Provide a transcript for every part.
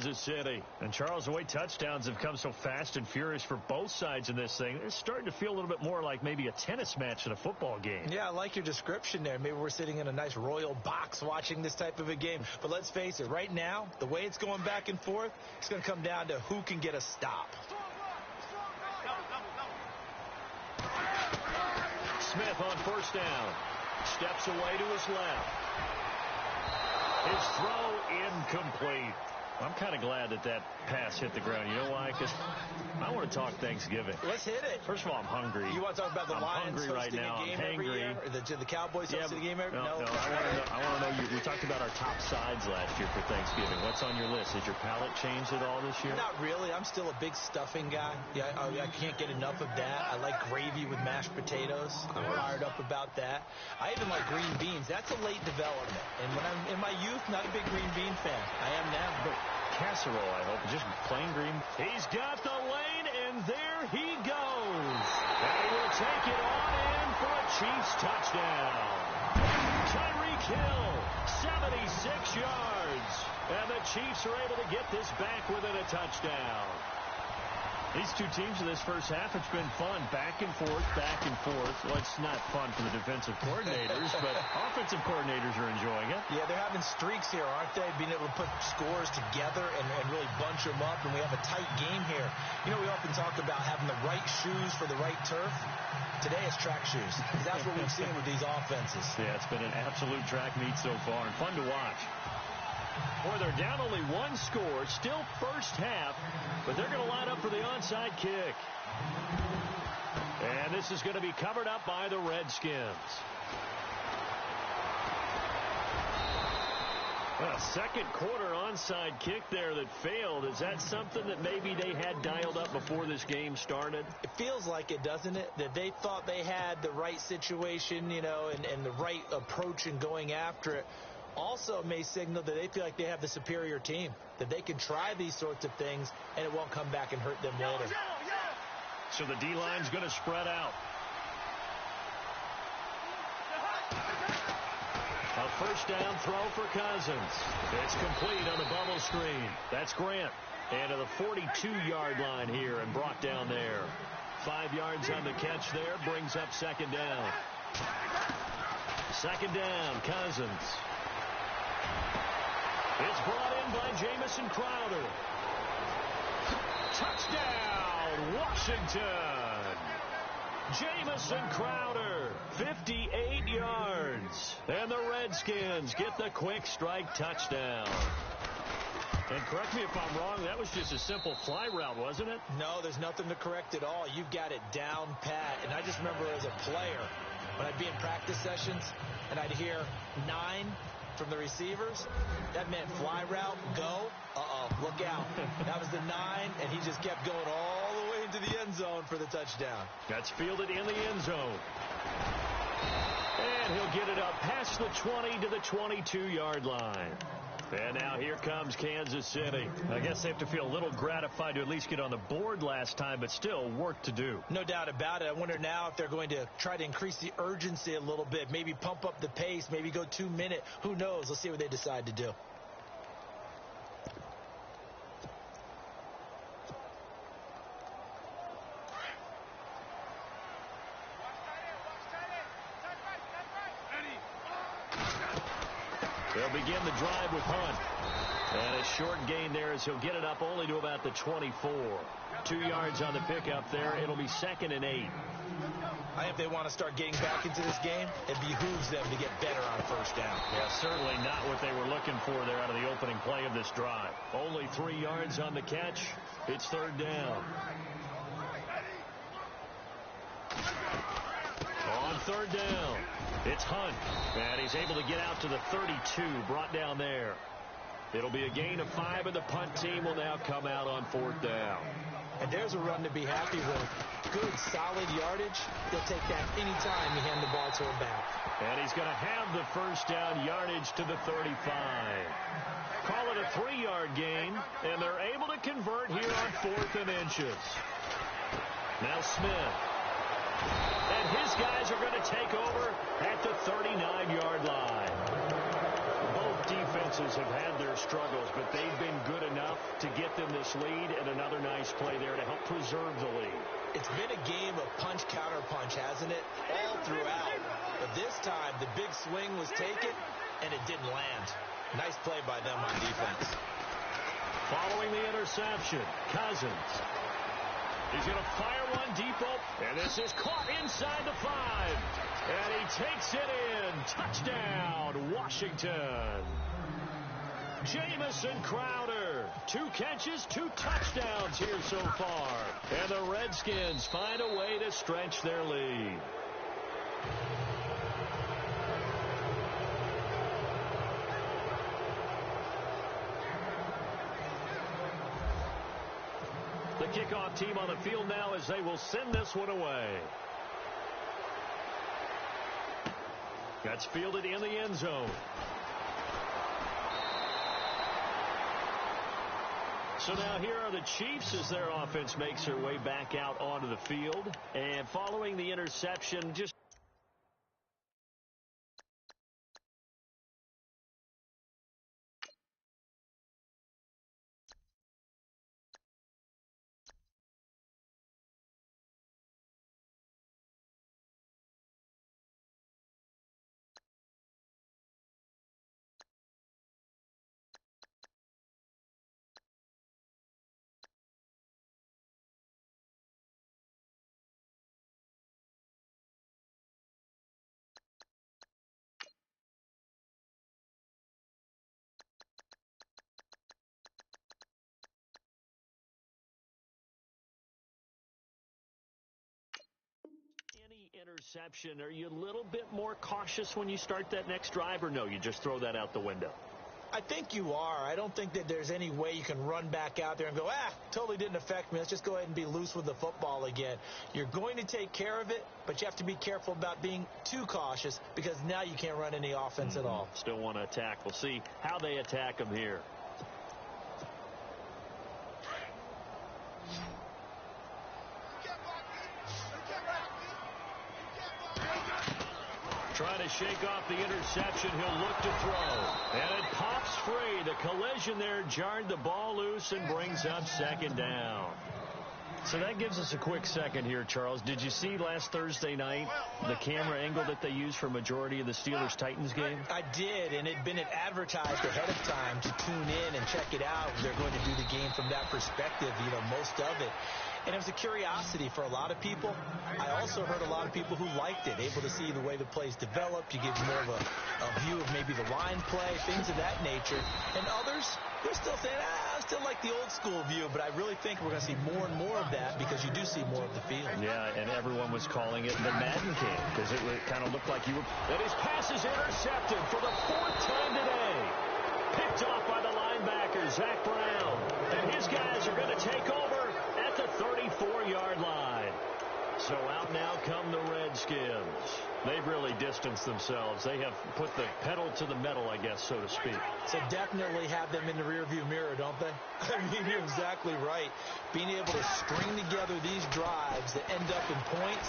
Kansas City. And Charles, the way touchdowns have come so fast and furious for both sides in this thing, it's starting to feel a little bit more like maybe a tennis match than a football game. Yeah, I like your description there. Maybe we're sitting in a nice royal box watching this type of a game. But let's face it, right now, the way it's going back and forth, it's going to come down to who can get a stop. Smith on first down. Steps away to his left. His throw incomplete. I'm kind of glad that that pass hit the ground. You know why? Because I want to talk Thanksgiving. Let's hit it. First of all, I'm hungry. You want to talk about the Lions hosting right now. a game every year? Or the Cowboys hosting a game every year? No, I want to know. We talked about our top sides last year for Thanksgiving. What's on your list? Has your palate changed at all this year? Not really. I'm still a big stuffing guy. Yeah, I can't get enough of that. I like gravy with mashed potatoes. I'm fired up about that. I even like green beans. That's a late development. And when I'm in my youth, not a big green bean fan. I am now. But casserole, I hope. Just plain green. He's got the lane, and there he goes. And he will take it on in for a Chiefs touchdown. Tyreek Hill, 76 yards. And the Chiefs are able to get this back within a touchdown. These two teams in this first half, it's been fun. Back and forth, back and forth. Well, it's not fun for the defensive coordinators, but offensive coordinators are enjoying it. Yeah, they're having streaks here, aren't they? Being able to put scores together and really bunch them up, and we have a tight game here. You know, we often talk about having the right shoes for the right turf. Today it's track shoes, because that's what we've seen with these offenses. Yeah, it's been an absolute track meet so far, and fun to watch. Boy, they're down only one score, still first half, but they're going to line up for the onside kick. And this is going to be covered up by the Redskins. A second quarter onside kick there that failed. Is that something that maybe they had dialed up before this game started? It feels like it, doesn't it? That they thought they had the right situation, you know, and the right approach in going after it. Also may signal that they feel like they have the superior team, that they can try these sorts of things and it won't come back and hurt them later. So the D-line's going to spread out. A first down throw for Cousins. It's complete on the bubble screen. That's Grant. And to the 42-yard line here and brought down there. 5 yards on the catch there, brings up second down. Second down, Cousins. It's brought in by Jamison Crowder. Touchdown, Washington. Jamison Crowder, 58 yards. And the Redskins get the quick strike touchdown. And correct me if I'm wrong, that was just a simple fly route, wasn't it? No, there's nothing to correct at all. You've got it down pat. And I just remember as a player, when I'd be in practice sessions and I'd hear 9 from the receivers, that meant fly route, go, look out. That was the 9, and he just kept going all the way into the end zone for the touchdown. That's fielded in the end zone. And he'll get it up past the 20 to the 22-yard line. And now here comes Kansas City. I guess they have to feel a little gratified to at least get on the board last time, but still work to do. No doubt about it. I wonder now if they're going to try to increase the urgency a little bit, maybe pump up the pace, maybe go 2-minute. Who knows? Let's see what they decide to do. They'll begin the drive with Hunt. And a short gain there as he'll get it up only to about the 24. 2 yards on the pickup there. It'll be 2nd and 8. I think if they want to start getting back into this game, it behooves them to get better on first down. Yeah, certainly not what they were looking for there out of the opening play of this drive. Only 3 yards on the catch. It's 3rd down. On 3rd down, it's Hunt. And he's able to get out to the 32, brought down there. It'll be a gain of 5, and the punt team will now come out on 4th down. And there's a run to be happy with. Good, solid yardage. They'll take that any time you hand the ball to him back. And he's going to have the first down yardage to the 35. Call it a 3-yard gain, and they're able to convert here on 4th and inches. Now Smith. And his guys are going to take over at the 39-yard line. Both defenses have had their struggles, but they've been good enough to get them this lead, and another nice play there to help preserve the lead. It's been a game of punch-counter-punch, hasn't it? All throughout. But this time, the big swing was taken, and it didn't land. Nice play by them on defense. Following the interception, Cousins. He's going to fire one deep open, and this is caught inside the 5. And he takes it in. Touchdown, Washington. Jamison Crowder, 2 catches, 2 touchdowns here so far. And the Redskins find a way to stretch their lead. The kickoff team on the field now as they will send this one away. That's fielded in the end zone. So now here are the Chiefs as their offense makes their way back out onto the field. And following the interception, just interception. Are you a little bit more cautious when you start that next drive, or no, you just throw that out the window? I think you are. I don't think that there's any way you can run back out there and go, totally didn't affect me. Let's just go ahead and be loose with the football again. You're going to take care of it, but you have to be careful about being too cautious because now you can't run any offense at all. Still want to attack. We'll see how they attack them here. Trying to shake off the interception. He'll look to throw. And it pops free. The collision there jarred the ball loose and brings up second down. So that gives us a quick second here, Charles. Did you see last Thursday night the camera angle that they used for a majority of the Steelers-Titans game? I did, and it'd been advertised ahead of time to tune in and check it out. They're going to do the game from that perspective, most of it. And it was a curiosity for a lot of people. I also heard a lot of people who liked it, able to see the way the plays developed. You give more of a view of maybe the line play, things of that nature. And others, they're still saying, I still like the old school view, but I really think we're going to see more and more of that because you do see more of the field. Yeah, and everyone was calling it the Madden cam because it kind of looked like you were. And his pass is intercepted for the 4th time today. Picked off by the linebacker, Zach Brown. And his guys are going to take over at the 34-yard line. So out now come the Redskins. They've really distanced themselves. They have put the pedal to the metal, I guess, so to speak. So definitely have them in the rearview mirror, don't they? I mean, you're exactly right. Being able to string together these drives that end up in points,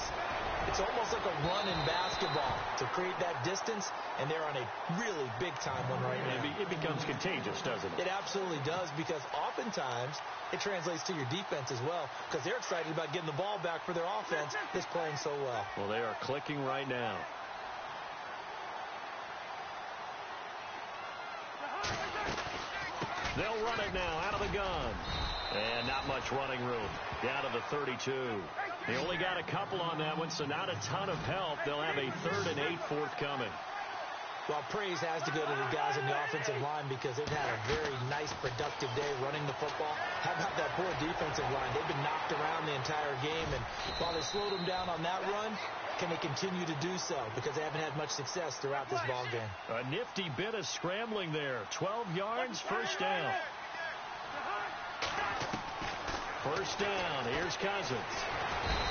it's almost like a run in basketball to create that distance, and they're on a really big-time one right now. It becomes contagious, doesn't it? It absolutely does, because oftentimes it translates to your defense as well, because they're excited about getting the ball back for their offense that's playing so well. Well, they are clicking right now. They'll run it now out of the gun. And not much running room. Down to the 32. They only got a couple on that one, so not a ton of help. They'll have a 3rd and 8 forthcoming. Well, praise has to go to the guys on the offensive line because they've had a very nice, productive day running the football. How about that poor defensive line? They've been knocked around the entire game, and while they slowed them down on that run, can they continue to do so? Because they haven't had much success throughout this ball game. A nifty bit of scrambling there. 12 yards, first down. First down. Here's Cousins.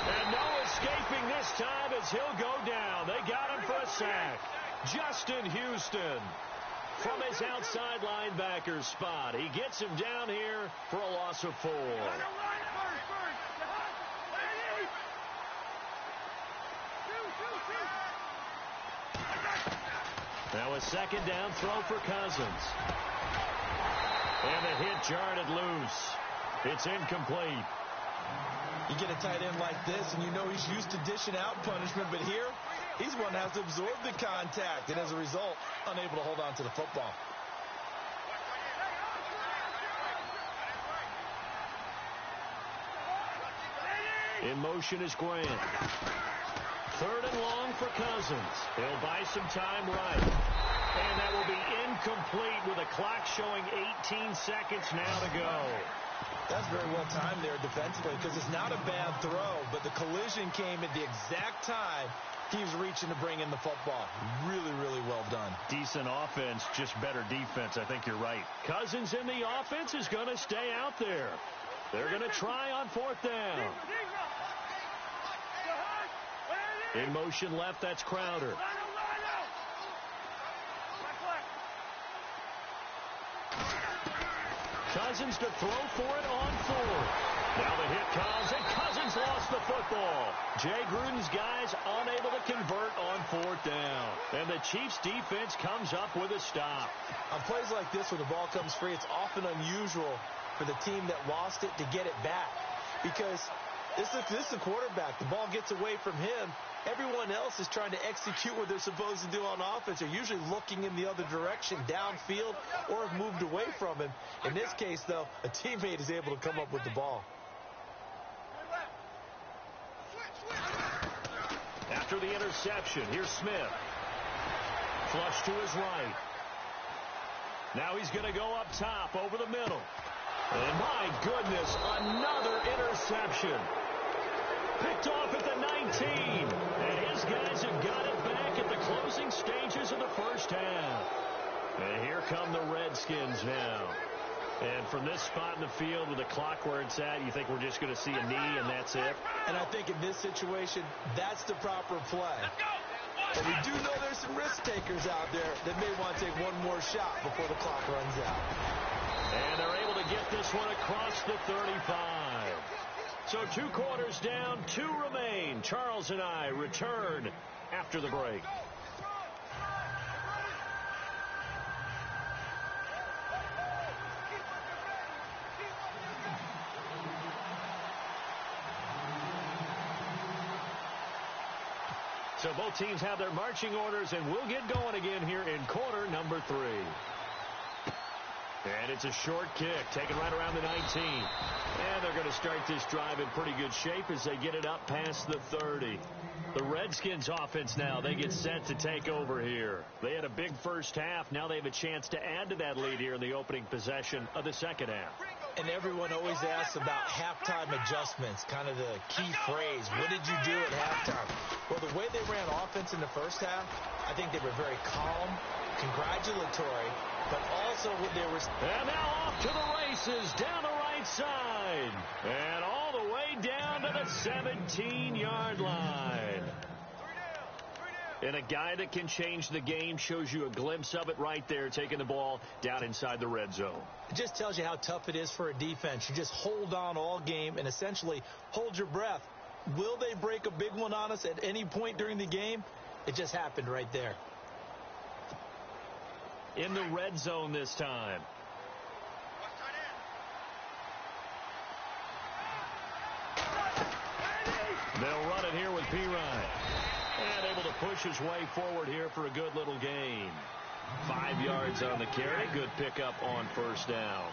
And no escaping this time as he'll go down. They got him for a sack. Justin Houston from his outside linebacker spot. He gets him down here for a loss of 4. Now a second down throw for Cousins. And the hit jarred it loose. It's incomplete. You get a tight end like this, and you know he's used to dishing out punishment, but here, he's one that has to absorb the contact, and as a result, unable to hold on to the football. In motion is Grant. 3rd and long for Cousins. He'll buy some time right. And that will be incomplete with a clock showing 18 seconds now to go. That's very well timed there defensively because it's not a bad throw, but the collision came at the exact time he was reaching to bring in the football. Really, really well done. Decent offense, just better defense. I think you're right. Cousins in the offense is going to stay out there. They're going to try on 4th down. In motion left, that's Crowder. Cousins to throw for it on 4th. Now the hit comes, and Cousins lost the football. Jay Gruden's guys unable to convert on 4th down. And the Chiefs defense comes up with a stop. On plays like this where the ball comes free, it's often unusual for the team that lost it to get it back. Because this is the quarterback. The ball gets away from him. Everyone else is trying to execute what they're supposed to do on offense. They're usually looking in the other direction, downfield, or have moved away from him. In this case, though, a teammate is able to come up with the ball. After the interception, here's Smith. Flush to his right. Now he's going to go up top over the middle. And my goodness, another interception. Picked off at the 19. And his guys have got it back at the closing stages of the first half. And here come the Redskins now. And from this spot in the field with the clock where it's at, you think we're just going to see a knee and that's it? And I think in this situation, that's the proper play. But we do know there's some risk takers out there that may want to take one more shot before the clock runs out. And they're able to get this one across the 35. So 2 quarters down, 2 remain. Charles and I return after the break. So both teams have their marching orders, and we'll get going again here in quarter number 3. And it's a short kick, taken right around the 19. And they're going to start this drive in pretty good shape as they get it up past the 30. The Redskins offense now, they get set to take over here. They had a big first half. Now they have a chance to add to that lead here in the opening possession of the second half. And everyone always asks about halftime adjustments, kind of the key phrase. What did you do at halftime? Well, the way they ran offense in the first half, I think they were very calm, congratulatory, but also when they were... And now off to the races down the right side. And all the way down to the 17-yard line. And a guy that can change the game shows you a glimpse of it right there, taking the ball down inside the red zone. It just tells you how tough it is for a defense. You just hold on all game and essentially hold your breath. Will they break a big one on us at any point during the game? It just happened right there. In the red zone this time. They'll run it here with Pirine. And able to push his way forward here for a good little gain. 5 yards on the carry. Good pickup on first down.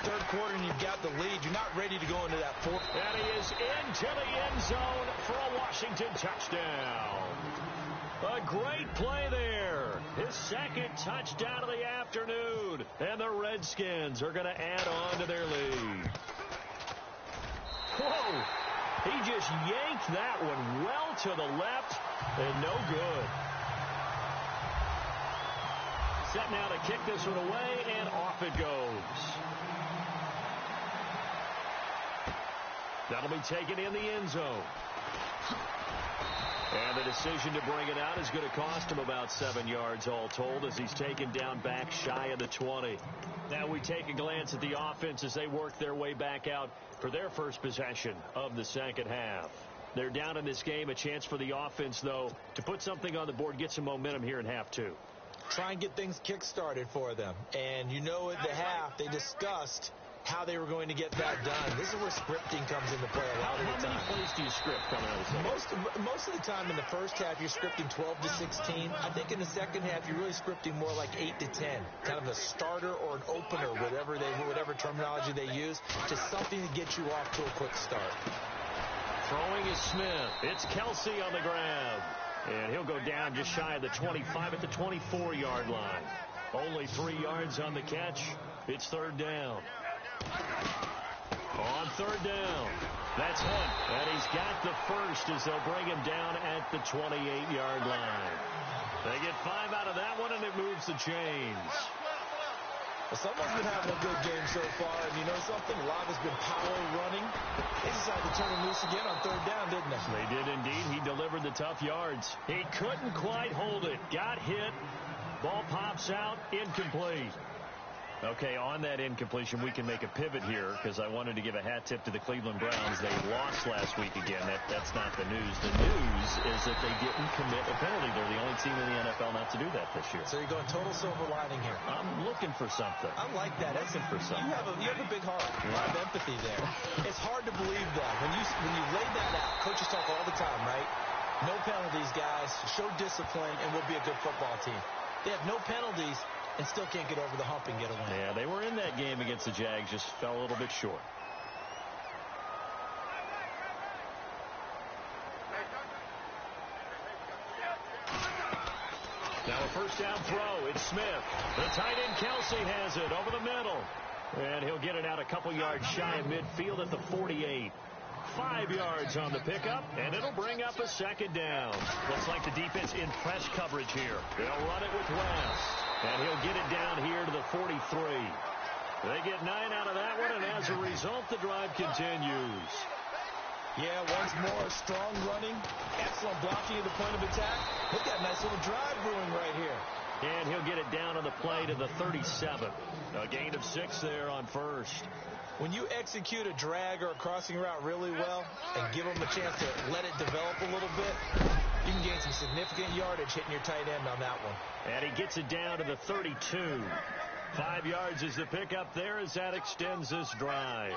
Third quarter and you've got the lead. You're not ready to go into that fourth. And he is into the end zone for a Washington touchdown. A great play there. His second touchdown of the afternoon. And the Redskins are going to add on to their lead. Whoa. He just yanked that one well to the left and no good. Set now to kick this one away, and off it goes. That'll be taken in the end zone. And the decision to bring it out is going to cost him about 7 yards all told as he's taken down back shy of the 20. Now we take a glance at the offense as they work their way back out for their first possession of the second half. They're down in this game. A chance for the offense, though, to put something on the board, get some momentum here in half 2. try and get things kick-started for them. And you know at the half, they discussed how they were going to get that done. This is where scripting comes into play a lot of the time. How many plays do you script coming out of the second? Most of the time in the first half, you're scripting 12 to 16. I think in the second half, you're really scripting more like 8 to 10. Kind of a starter or an opener, whatever terminology they use. Just something to get you off to a quick start. Throwing is Smith. It's Kelsey on the grab. And he'll go down just shy of the 25 at the 24-yard line. Only 3 yards on the catch. It's third down. On third down, that's Hunt, and he's got the first as they'll bring him down at the 28-yard line. They get 5 out of that one, and it moves the chains. Well, someone's been having a good game so far, and you know something? Love has been power running. They decided to turn him loose again on third down, didn't they? They did indeed. He delivered the tough yards. He couldn't quite hold it. Got hit. Ball pops out. Incomplete. Okay, on that incompletion, we can make a pivot here because I wanted to give a hat tip to the Cleveland Browns. They lost last week again. That's not the news. The news is that they didn't commit a penalty. They're the only team in the NFL not to do that this year. So you're going total silver lining here. I'm looking for something. I like that. Looking for something. You have a big heart. A lot of empathy there. It's hard to believe, though. When you lay that out, coaches talk all the time, right? No penalties, guys. Show discipline, and we'll be a good football team. They have no penalties and still can't get over the hump and get a win. Yeah, they were in that game against the Jags, just fell a little bit short. Now a first down throw. It's Smith. The tight end Kelsey has it over the middle. And he'll get it out a couple yards shy of midfield at the 48. 5 yards on the pickup, and it'll bring up a second down. Looks like the defense in press coverage here. They'll run it with West, and he'll get it down here to the 43. They get 9 out of that one, and as a result, the drive continues. Yeah, once more, strong running, excellent blocking at the point of attack. They've got a nice little drive brewing right here. And he'll get it down on the play to the 37. A gain of 6 there on first. When you execute a drag or a crossing route really well and give them a chance to let it develop a little bit, you can gain some significant yardage hitting your tight end on that one. And he gets it down to the 32. 5 yards is the pickup there as that extends this drive.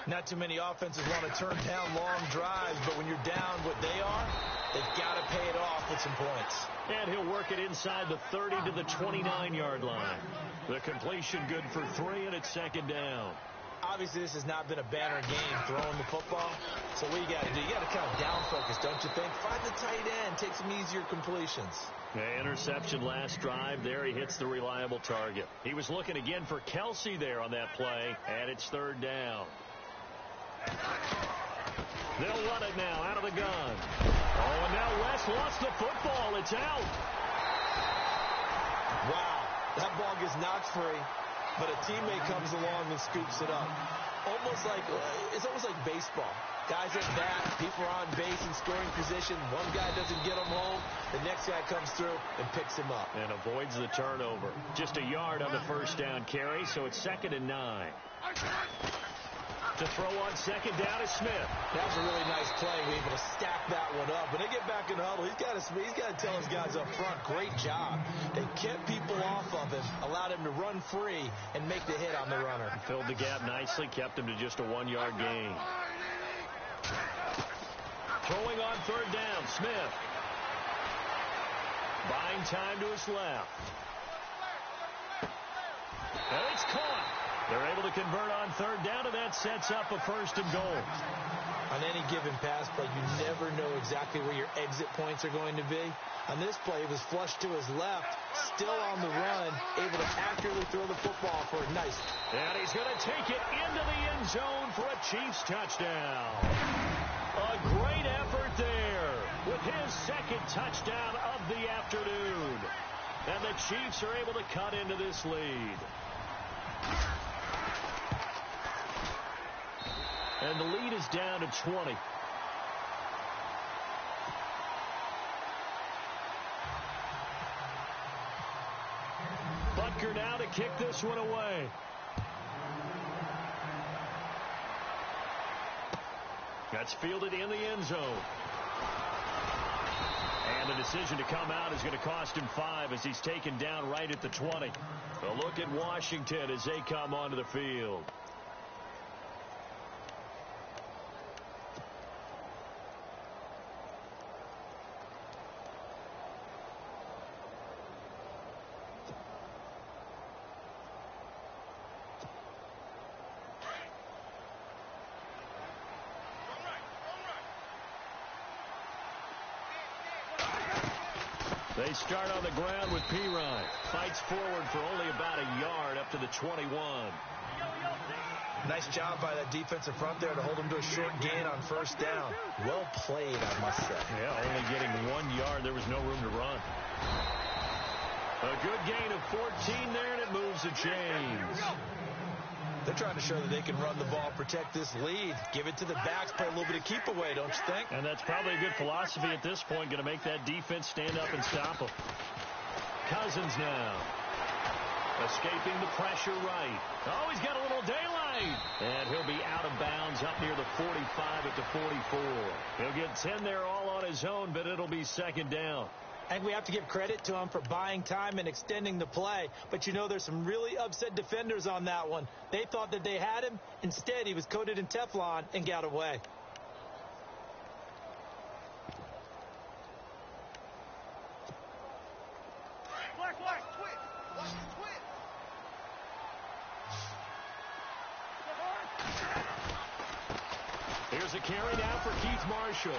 Not too many offenses want to turn down long drives, but when you're down what they are, they've got to pay it off with some points. And he'll work it inside the 30 to the 29-yard line. The completion good for 3, and it's second down. Obviously, this has not been a banner game throwing the football. So what you got to do, you got to kind of down focus, don't you think? Find the tight end, take some easier completions. Yeah, interception last drive. There he hits the reliable target. He was looking again for Kelsey there on that play, and it's third down. They'll run it now out of the gun. Oh, and now West lost the football. It's out. Wow, that ball gets knocked free. But a teammate comes along and scoops it up. It's almost like baseball. Guys at bat, people are on base in scoring position. One guy doesn't get him home. The next guy comes through and picks him up. And avoids the turnover. Just a yard on the first down carry, so it's 2nd and 9. To throw on second down is Smith. That was a really nice play. We're able to stack that one up. When they get back in the huddle, he's got to tell his guys up front, great job. They kept people off of him, allowed him to run free and make the hit on the runner. Filled the gap nicely, kept him to just a 1-yard gain. Throwing on third down, Smith. Buying time to his left. And it's caught. They're able to convert on third down, and that sets up a 1st and goal. On any given pass play, you never know exactly where your exit points are going to be. On this play, it was flushed to his left, still on the run, able to accurately throw the football for a nice. And he's going to take it into the end zone for a Chiefs touchdown. A great effort there with his 2nd touchdown of the afternoon. And the Chiefs are able to cut into this lead. And the lead is down to 20. Butker now to kick this one away. That's fielded in the end zone. And the decision to come out is going to cost him 5 as he's taken down right at the 20. A look at Washington as they come onto the field. They start on the ground with Pirine. Fights forward for only about a yard up to the 21. Nice job by that defensive front there to hold him to a short gain on first down. Well played, I must say. Yeah, only getting 1 yard. There was no room to run. A good gain of 14 there, and it moves the chains. They're trying to show that they can run the ball, protect this lead, give it to the backs, play a little bit of keep away, don't you think? And that's probably a good philosophy at this point, going to make that defense stand up and stop them. Cousins now. Escaping the pressure right. Oh, he's got a little daylight. And he'll be out of bounds up near the 45 at the 44. He'll get 10 there all on his own, but it'll be second down. I think we have to give credit to him for buying time and extending the play. But, you know, there's some really upset defenders on that one. They thought that they had him. Instead, he was coated in Teflon and got away. Here's a carry now for Keith Marshall.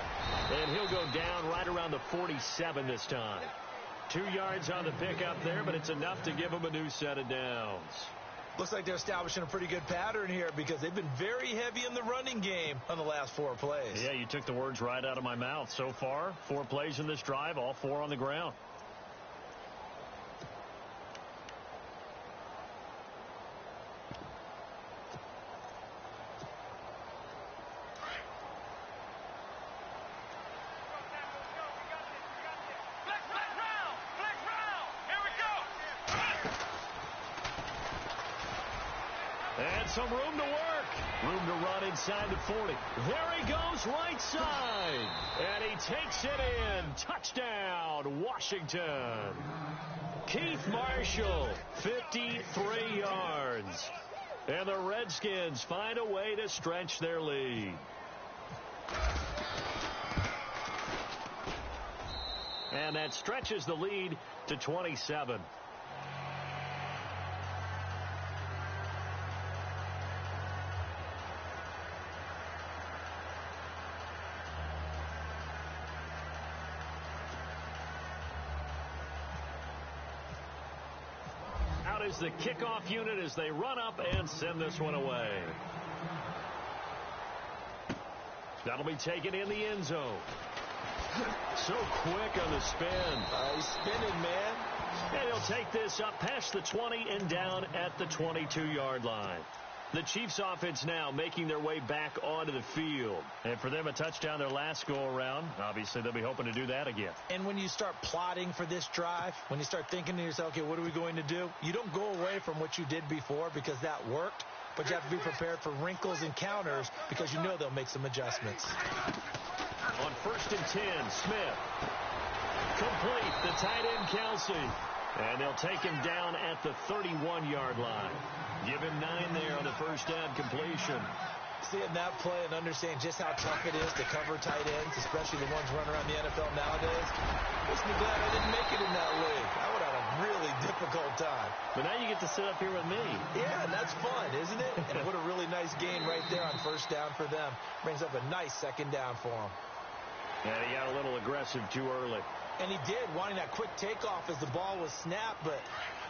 And he'll go down right around the 47 this time. 2 yards on the pickup there, but it's enough to give him a new set of downs. Looks like they're establishing a pretty good pattern here because they've been very heavy in the running game on the last 4 plays. Yeah, you took the words right out of my mouth. So far, 4 plays in this drive, all 4 on the ground. And some room to work. Room to run inside the 40. There he goes, right side. And he takes it in. Touchdown, Washington. Keith Marshall, 53 yards. And the Redskins find a way to stretch their lead. And that stretches the lead to 27. Out is the kickoff unit as they run up and send this one away. That'll be taken in the end zone. So quick on the spin. He's spinning, man. And he'll take this up past the 20 and down at the 22-yard line. The Chiefs offense now making their way back onto the field. And for them, a touchdown their last go-around. Obviously, they'll be hoping to do that again. And when you start plotting for this drive, when you start thinking to yourself, okay, what are we going to do? You don't go away from what you did before because that worked. But you have to be prepared for wrinkles and counters because you know they'll make some adjustments. On 1st and 10, Smith. Complete, the tight end, Kelsey. And they'll take him down at the 31-yard line. Give him 9 there on the first down completion. Seeing that play and understand just how tough it is to cover tight ends, especially the ones running around the NFL nowadays, makes me glad I didn't make it in that league. I would have had a really difficult time. But now you get to sit up here with me. Yeah, and that's fun, isn't it? And what a really nice gain right there on first down for them. Brings up a nice second down for them. And he got a little aggressive too early. And he did, wanting that quick takeoff as the ball was snapped, but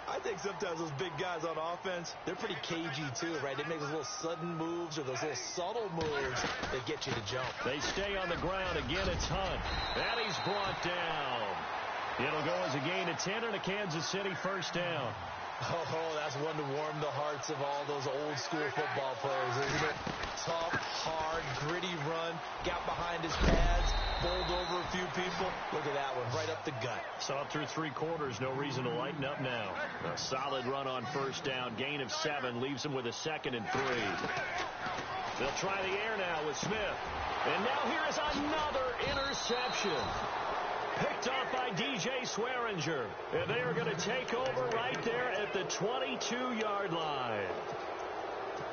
I think sometimes those big guys on offense, they're pretty cagey too, right? They make those little sudden moves or those little subtle moves that get you to jump. They stay on the ground. Again, it's Hunt. And he's brought down. It'll go as a gain of 10 and a Kansas City first down. Oh, that's one to warm the hearts of all those old school football players, isn't it? Tough, hard, gritty run, got behind his pads, bowled over a few people. Look at that one, right up the gut. Saw it through 3 quarters, no reason to lighten up now. A solid run on first down, gain of 7, leaves him with a 2nd and 3. They'll try the air now with Smith. And now here is another interception. Picked off by DJ Swearinger. And they are going to take over right there at the 22-yard line.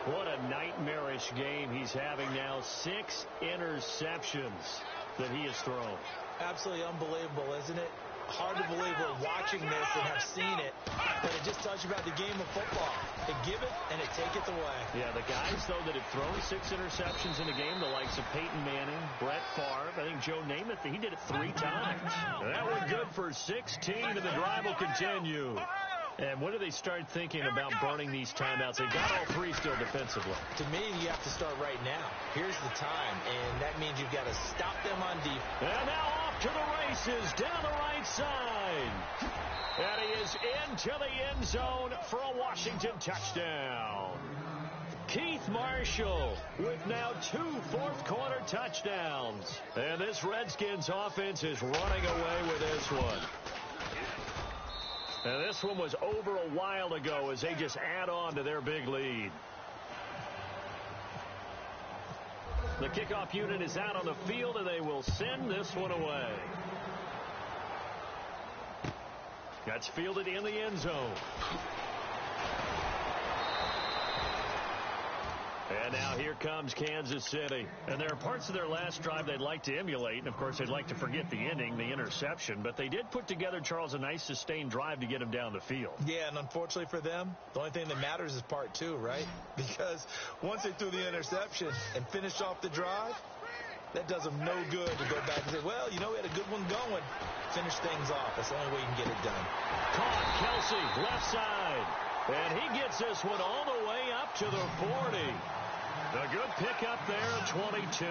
What a nightmarish game he's having now. 6 interceptions that he has thrown. Absolutely unbelievable, isn't it? Hard to believe we're watching this and have seen it, but it just tells you about the game of football. They give it and they take it away. Yeah, the guys, though, that have thrown 6 interceptions in a game, the likes of Peyton Manning, Brett Favre, I think Joe Namath, he did it 3 times. That one good for 16, and the drive will continue. And when do they start thinking about burning these timeouts? They've got all 3 still defensively. To me, you have to start right now. Here's the time, and that means you've got to stop them on defense. And now off to the races down the right side. And he is into the end zone for a Washington touchdown. Keith Marshall with now 2 fourth-quarter touchdowns. And this Redskins offense is running away with this one. And this one was over a while ago as they just add on to their big lead. The kickoff unit is out on the field, and they will send this one away. That's fielded in the end zone. And now here comes Kansas City. And there are parts of their last drive they'd like to emulate. And, of course, they'd like to forget the ending, the interception. But they did put together, Charles, a nice sustained drive to get him down the field. Yeah, and unfortunately for them, the only thing that matters is part 2, right? Because once they threw the interception and finished off the drive, that does them no good to go back and say, well, you know, we had a good one going. Finish things off. That's the only way you can get it done. Caught Kelsey, left side. And he gets this one all the way up to the 40. A good pickup there at 22.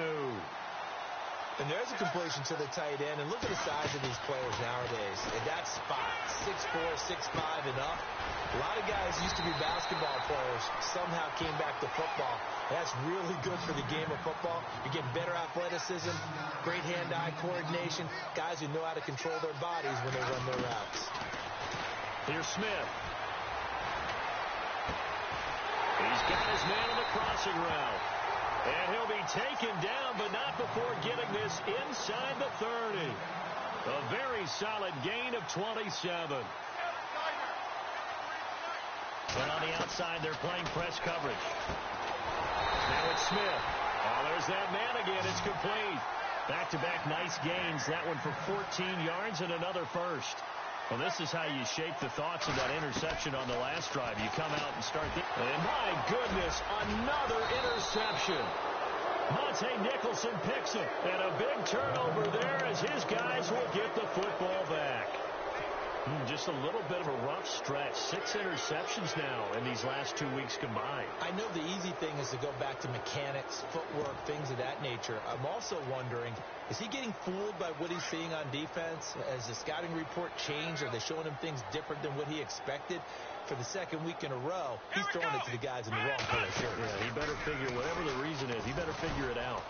And there's a completion to the tight end. And look at the size of these players nowadays. At that spot, 6'4", 6'5", and up. A lot of guys used to be basketball players, somehow came back to football. That's really good for the game of football. You're getting better athleticism, great hand-eye coordination, guys who know how to control their bodies when they run their routes. Here's Smith. He's got his man on the crossing route. And he'll be taken down, but not before getting this inside the 30. A very solid gain of 27. And on the outside, they're playing press coverage. Now it's Smith. Oh, there's that man again. It's complete. Back-to-back nice gains. That one for 14 yards and another first. Well, this is how you shake the thoughts of that interception on the last drive. You come out and start. And my goodness, another interception. Monte Nicholson picks it. And a big turnover there as his guys will get the football back. Just a little bit of a rough stretch. 6 interceptions now in these last 2 weeks combined. I know the easy thing is to go back to mechanics, footwork, things of that nature. I'm also wondering, is he getting fooled by what he's seeing on defense? Has the scouting report changed? Are they showing him things different than what he expected? For the second week in a row, he's throwing it to the guys in the wrong color shirt. Yeah, he better figure, whatever the reason is, he better figure it out.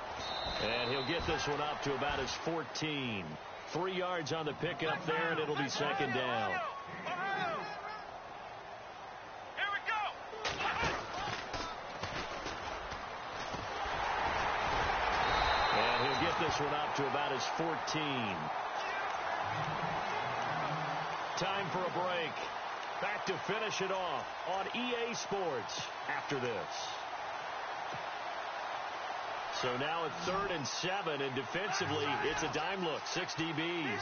And he'll get this one up to about his 14. 3 yards on the pickup there, and it'll be second down. Here we go. And he'll get this one up to about his 14. Time for a break. Back to finish it off on EA Sports after this. So now at 3rd and 7, and defensively, it's a dime look. 6 DBs.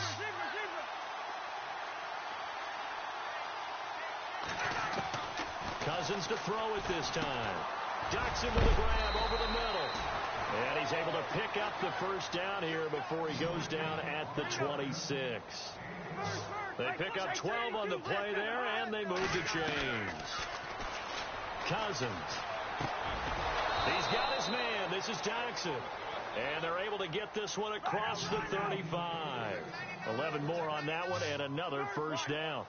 Cousins to throw it this time. Ducks him with a grab over the middle. And he's able to pick up the first down here before he goes down at the 26. They pick up 12 on the play there, and they move the chains. Cousins. He's got his man. This is Jackson. And they're able to get this one across the 35. 11 more on that one, and another first down.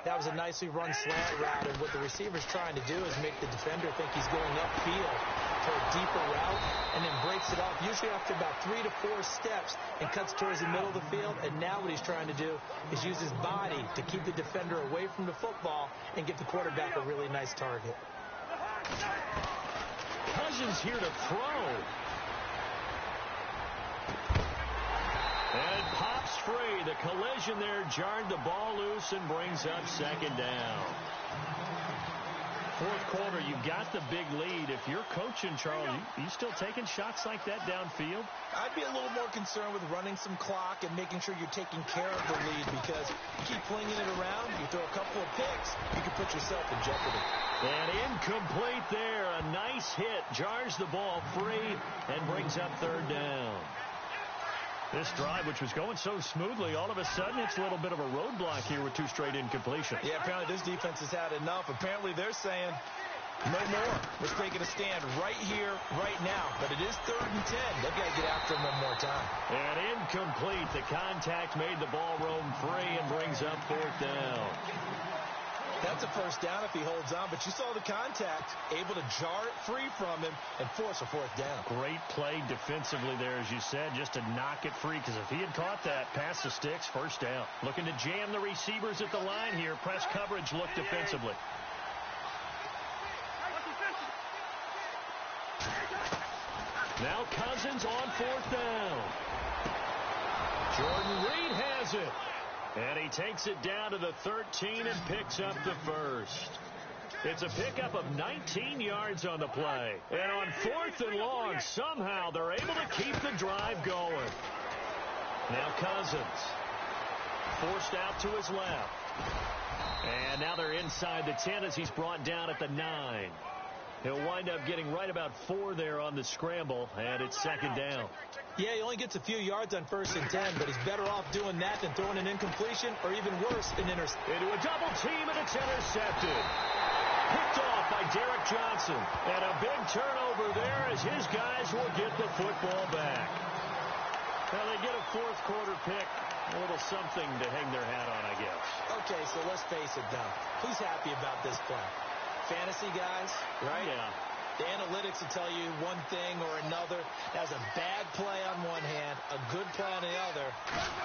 That was a nicely run slant route, and what the receiver's trying to do is make the defender think he's going upfield for a deeper route, and then breaks it off, usually after about 3 to 4 steps, and cuts towards the middle of the field. And now what he's trying to do is use his body to keep the defender away from the football and get the quarterback a really nice target. Cousins here to throw. And it pops free. The collision there jarred the ball loose and brings up second down. Fourth quarter, you've got the big lead. If you're coaching, Charles, you still taking shots like that downfield? I'd be a little more concerned with running some clock and making sure you're taking care of the lead, because you keep flinging it around, you throw a couple of picks, you can put yourself in jeopardy. And incomplete there. A nice hit. Jars the ball free and brings up third down. This drive, which was going so smoothly, all of a sudden it's a little bit of a roadblock here with two straight incompletions. Yeah, apparently this defense has had enough. Apparently they're saying, no more. We're taking a stand right here, right now. But it is 3rd and 10. They've got to get after him one more time. And incomplete. The contact made the ball roam free and brings up 4th down. That's a first down if he holds on, but you saw the contact, able to jar it free from him and force a 4th down. Great play defensively there, as you said, just to knock it free, because if he had caught that, past the sticks, first down. Looking to jam the receivers at the line here. Press coverage, look defensively. Now Cousins on 4th down. Jordan Reed has it. And he takes it down to the 13 and picks up the first. It's a pickup of 19 yards on the play. And on 4th and long, somehow they're able to keep the drive going. Now Cousins forced out to his left. And now they're inside the 10 as he's brought down at the 9. He'll wind up getting right about 4 there on the scramble, and it's 2nd down. Yeah, he only gets a few yards on 1st and 10, but he's better off doing that than throwing an incompletion, or even worse, an interception. Into a double team, and it's intercepted. Picked off by Derek Johnson. And a big turnover there as his guys will get the football back. Well, they get a 4th quarter pick. A little something to hang their hat on, I guess. Okay, so let's face it, though. Who's happy about this play? Fantasy guys, right? Yeah. The analytics will tell you one thing or another. That's a bad play on one hand, a good play on the other,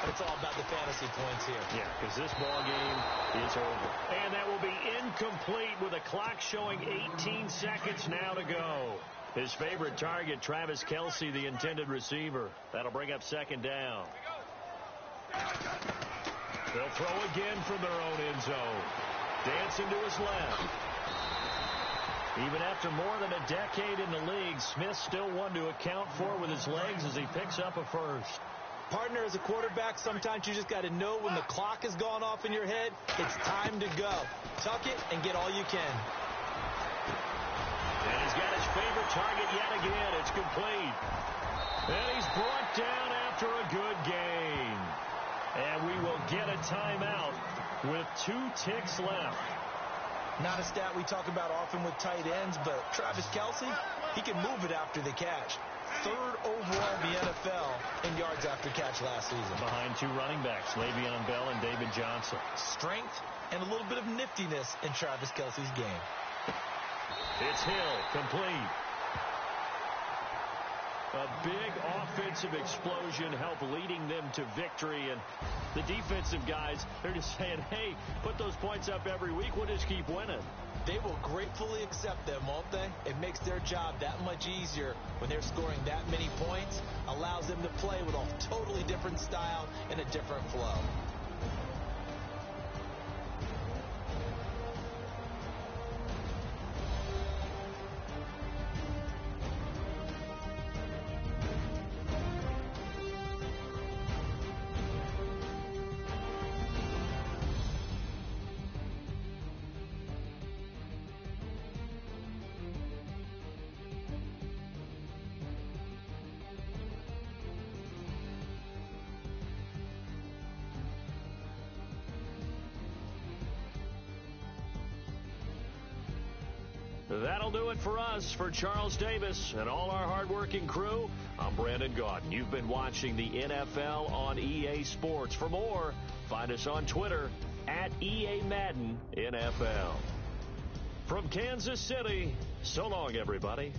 but it's all about the fantasy points here. Yeah, because this ball game is over. And that will be incomplete with a clock showing 18 seconds now to go. His favorite target, Travis Kelce, the intended receiver. That'll bring up 2nd down. They'll throw again from their own end zone. Dancing to his left. Even after more than a decade in the league, Smith still one to account for with his legs as he picks up a first. Partner, as a quarterback, sometimes you just got to know when the clock has gone off in your head, it's time to go. Tuck it and get all you can. And he's got his favorite target yet again. It's complete. And he's brought down after a good gain. And we will get a timeout with 2 ticks left. Not a stat we talk about often with tight ends, but Travis Kelce, he can move it after the catch. 3rd overall in the NFL in yards after catch last season. Behind 2 running backs, Le'Veon Bell and David Johnson. Strength and a little bit of niftiness in Travis Kelce's game. It's Hill, complete. A big offensive explosion helped leading them to victory. And the defensive guys, they're just saying, hey, put those points up every week. We'll just keep winning. They will gratefully accept them, won't they? It makes their job that much easier when they're scoring that many points. Allows them to play with a totally different style and a different flow. That'll do it for us. For Charles Davis and all our hardworking crew, I'm Brandon Gaudin. You've been watching the NFL on EA Sports. For more, find us on Twitter at EA Madden NFL. From Kansas City, so long, everybody.